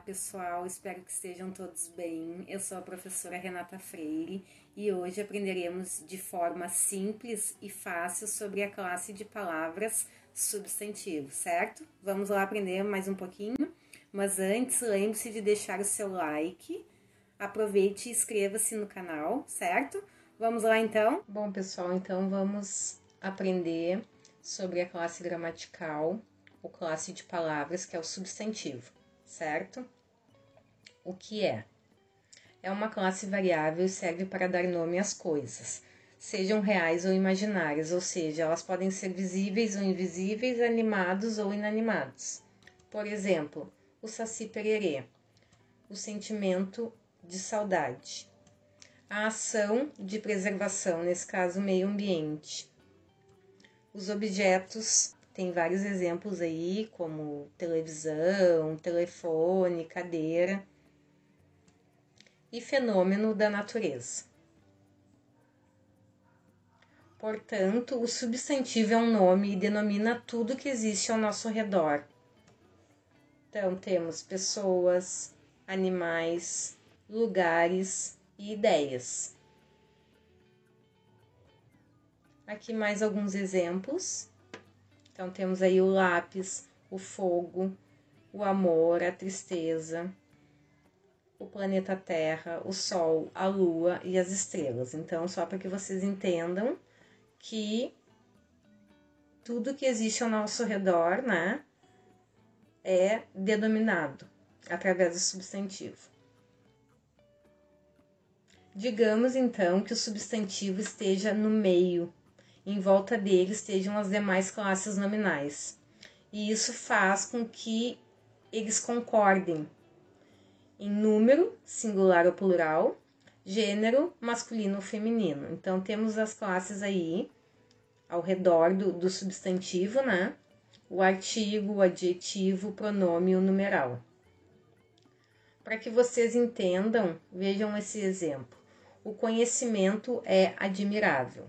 pessoal, espero que estejam todos bem. Eu sou a professora Renata Freire e hoje aprenderemos de forma simples e fácil sobre a classe de palavras substantivo, certo? Vamos lá aprender mais um pouquinho, mas antes lembre-se de deixar o seu like, aproveite e inscreva-se no canal, certo? Vamos lá então? Bom, pessoal, então vamos aprender sobre a classe gramatical, ou classe de palavras, que é o substantivo, certo? O que é? É uma classe variável e serve para dar nome às coisas, sejam reais ou imaginárias, ou seja, elas podem ser visíveis ou invisíveis, animados ou inanimados. Por exemplo, o Saci Pererê, o sentimento de saudade, a ação de preservação, nesse caso, meio ambiente. Os objetos, tem vários exemplos aí, como televisão, telefone, cadeira. E fenômeno da natureza. Portanto, o substantivo é um nome e denomina tudo que existe ao nosso redor. Então, temos pessoas, animais, lugares e ideias. Aqui mais alguns exemplos. Então, temos aí o lápis, o fogo, o amor, a tristeza, o planeta Terra, o Sol, a Lua e as estrelas. Então, só para que vocês entendam que tudo que existe ao nosso redor, né, é denominado através do substantivo. Digamos, então, que o substantivo esteja no meio, em volta dele estejam as demais classes nominais. E isso faz com que eles concordem em número, singular ou plural, gênero, masculino ou feminino. Então, temos as classes aí ao redor do substantivo, né? O artigo, o adjetivo, o pronome e o numeral. Para que vocês entendam, vejam esse exemplo. O conhecimento é admirável.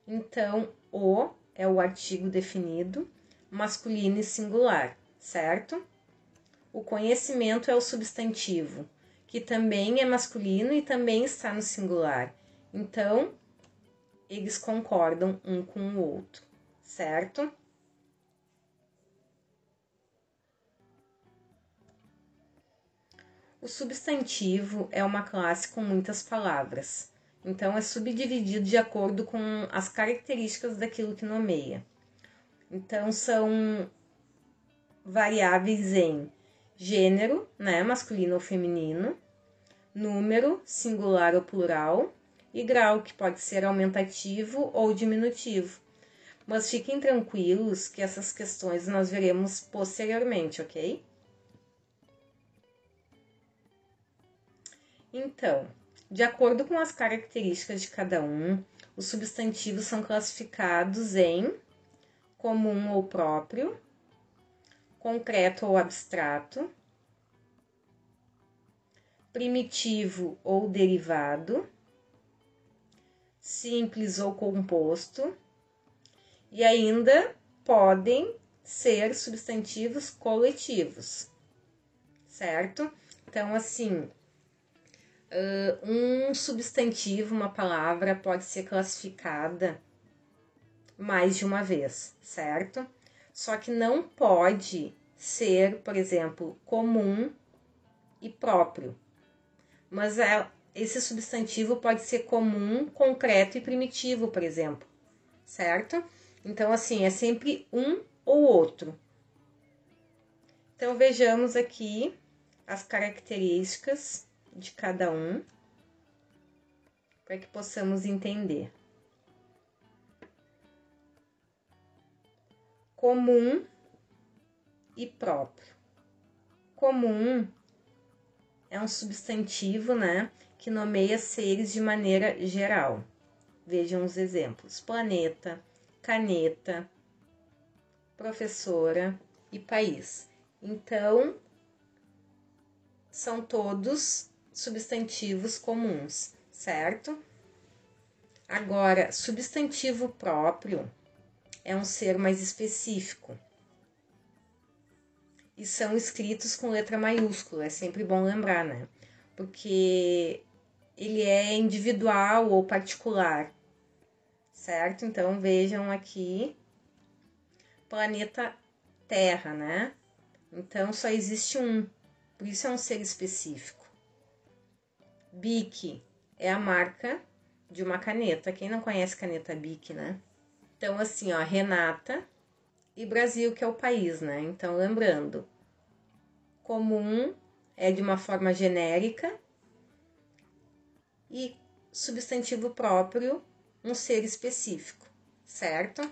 Então, o é o artigo definido, masculino e singular, certo? O conhecimento é o substantivo, que também é masculino e também está no singular. Então, eles concordam um com o outro, certo? O substantivo é uma classe com muitas palavras, então é subdividido de acordo com as características daquilo que nomeia. Então, são variáveis em gênero, né, masculino ou feminino, número, singular ou plural, e grau, que pode ser aumentativo ou diminutivo. Mas fiquem tranquilos que essas questões nós veremos posteriormente, ok? Então, de acordo com as características de cada um, os substantivos são classificados em comum ou próprio, concreto ou abstrato, primitivo ou derivado, simples ou composto, e ainda podem ser substantivos coletivos, certo? Então, assim, um substantivo, uma palavra, pode ser classificada mais de uma vez, certo? Só que não pode ser, por exemplo, comum e próprio. Mas esse substantivo pode ser comum, concreto e primitivo, por exemplo, certo? Então, assim, é sempre um ou outro. Então, vejamos aqui as características de cada um, para que possamos entender. Comum e próprio. Comum é um substantivo, né, que nomeia seres de maneira geral. Vejam os exemplos: planeta, caneta, professora e país. Então, são todos substantivos comuns, certo? Agora, substantivo próprio é um ser mais específico. e são escritos com letra maiúscula. É sempre bom lembrar, né? Porque ele é individual ou particular, certo? Então, vejam aqui, planeta Terra, né? Então, só existe um, por isso é um ser específico. Bic é a marca de uma caneta. Quem não conhece caneta Bic, né? Então, assim, ó, Renata e Brasil, que é o país, né? Então, lembrando, comum é de uma forma genérica e substantivo próprio, um ser específico, certo?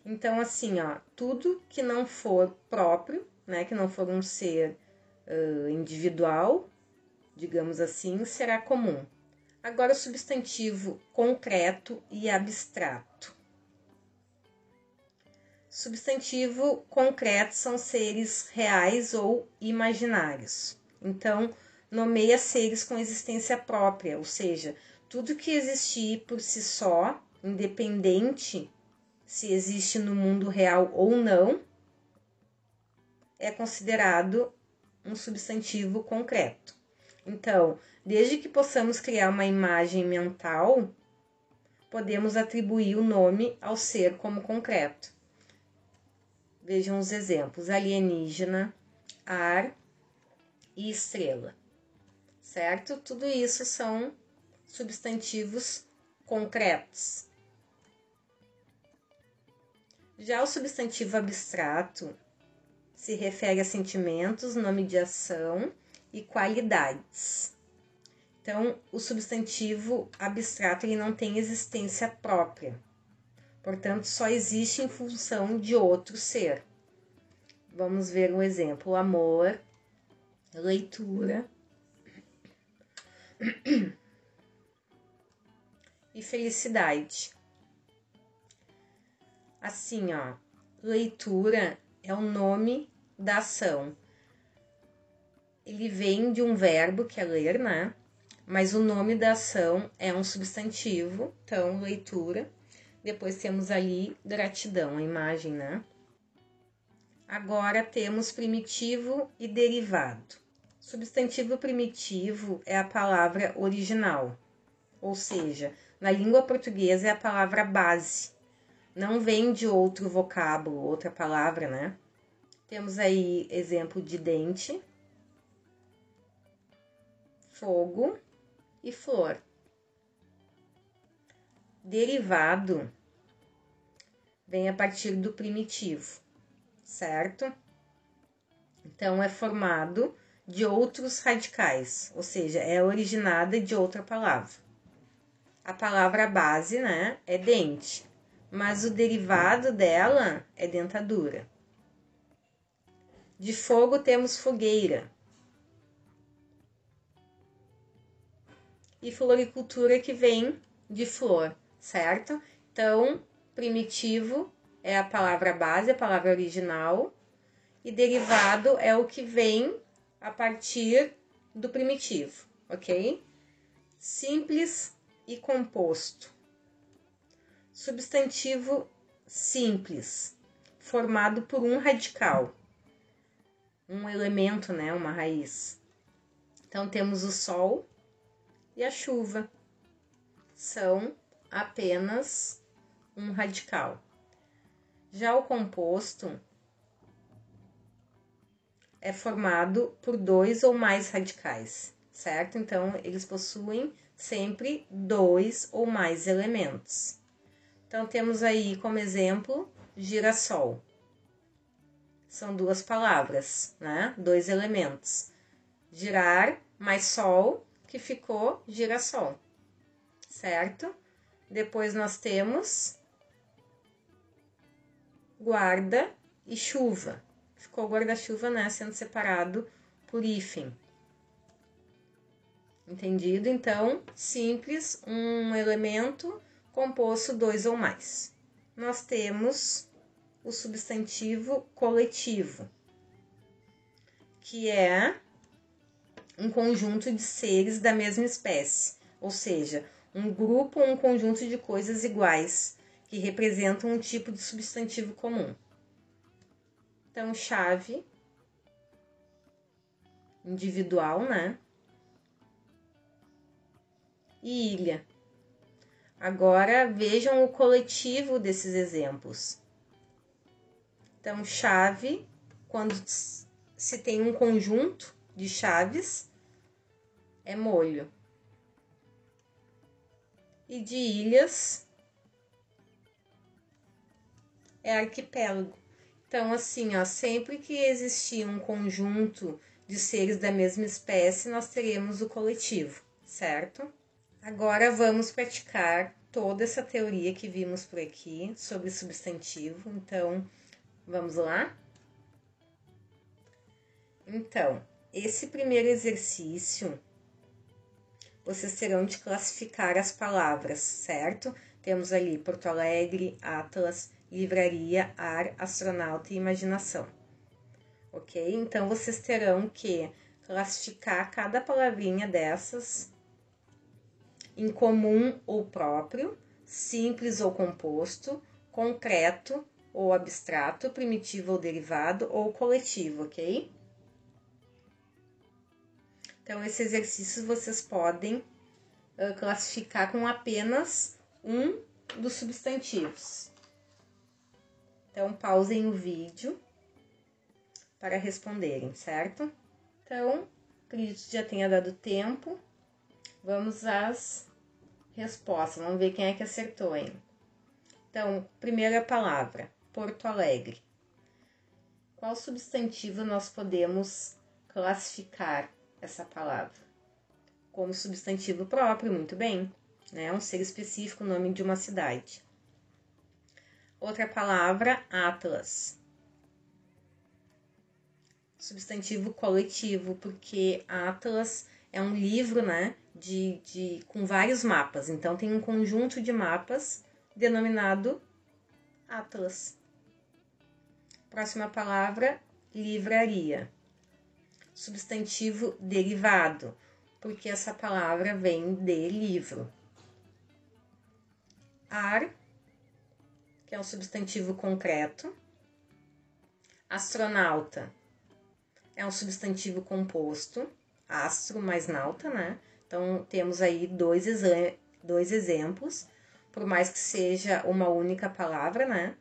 Então, assim, ó, tudo que não for próprio, né, que não for um ser individual, digamos assim, será comum. Agora, o substantivo concreto e abstrato. Substantivo concreto são seres reais ou imaginários. Então, nomeia seres com existência própria, ou seja, tudo que existir por si só, independente se existe no mundo real ou não, é considerado um substantivo concreto. Então, desde que possamos criar uma imagem mental, podemos atribuir o nome ao ser como concreto. Vejam os exemplos: alienígena, ar e estrela, certo? Tudo isso são substantivos concretos. Já o substantivo abstrato se refere a sentimentos, nome de ação e qualidades. Então, o substantivo abstrato ele não tem existência própria. Portanto, só existe em função de outro ser. Vamos ver um exemplo: amor, leitura e felicidade. Assim, ó, leitura é o nome da ação. Ele vem de um verbo que é ler, né? Mas o nome da ação é um substantivo, então leitura. Depois temos ali gratidão, a imagem, né? Agora temos primitivo e derivado. Substantivo primitivo é a palavra original, ou seja, na língua portuguesa é a palavra base. Não vem de outro vocábulo, outra palavra, né? Temos aí exemplo de dente, fogo e flor. Derivado vem a partir do primitivo, certo? Então, é formado de outros radicais, ou seja, é originada de outra palavra. A palavra base, né, é dente, mas o derivado dela é dentadura. De fogo temos fogueira. E floricultura que vem de flor, certo? Então, primitivo é a palavra base, a palavra original, e derivado é o que vem a partir do primitivo, ok? Simples e composto. Substantivo simples, formado por um radical, um elemento, né, uma raiz. Então, temos o sol e a chuva. São apenas um radical. Já o composto é formado por dois ou mais radicais, certo? Então, eles possuem sempre dois ou mais elementos. Então, temos aí como exemplo girassol. São duas palavras, né? Dois elementos. Girar mais sol, que ficou girassol, certo? Depois nós temos guarda e chuva. Ficou guarda-chuva, né, sendo separado por hífen. Entendido? Então, simples, um elemento composto dois ou mais. Nós temos o substantivo coletivo, que é um conjunto de seres da mesma espécie, ou seja, um grupo ou um conjunto de coisas iguais, que representam um tipo de substantivo comum. Então, chave, individual, né? E ilha. Agora, vejam o coletivo desses exemplos. Então, chave, quando se tem um conjunto de chaves, é molho. E de ilhas, é arquipélago. Então, assim, ó, sempre que existir um conjunto de seres da mesma espécie, nós teremos o coletivo, certo? Agora vamos praticar toda essa teoria que vimos por aqui sobre substantivo. Então, vamos lá? Então, esse primeiro exercício, vocês terão de classificar as palavras, certo? Temos ali Porto Alegre, Atlas, livraria, ar, astronauta e imaginação. Ok? Então, vocês terão que classificar cada palavrinha dessas em comum ou próprio, simples ou composto, concreto ou abstrato, primitivo ou derivado ou coletivo, ok? Então, esse exercício vocês podem classificar com apenas um dos substantivos. Então, pausem o vídeo para responderem, certo? Então, acredito que já tenha dado tempo. Vamos às respostas. Vamos ver quem é que acertou, hein? Então, primeira palavra, Porto Alegre. Qual substantivo nós podemos classificar essa palavra? Como substantivo próprio, muito bem, né? Um ser específico, nome de uma cidade. Outra palavra, Atlas. Substantivo coletivo, porque Atlas é um livro, né? Com vários mapas. Então, tem um conjunto de mapas denominado Atlas. Próxima palavra, livraria. Substantivo derivado, porque essa palavra vem de livro. Ar, que é um substantivo concreto. Astronauta é um substantivo composto. Astro mais nauta, né? Então, temos aí dois exemplos, por mais que seja uma única palavra, né?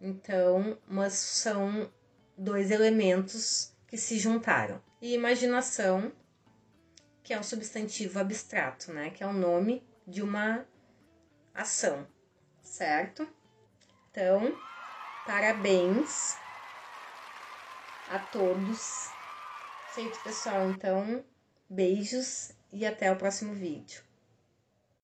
Então, mas são dois elementos que se juntaram. E imaginação, que é um substantivo abstrato, né? Que é o nome de uma ação, certo? Então, parabéns a todos. Feito, pessoal. Então, beijos e até o próximo vídeo.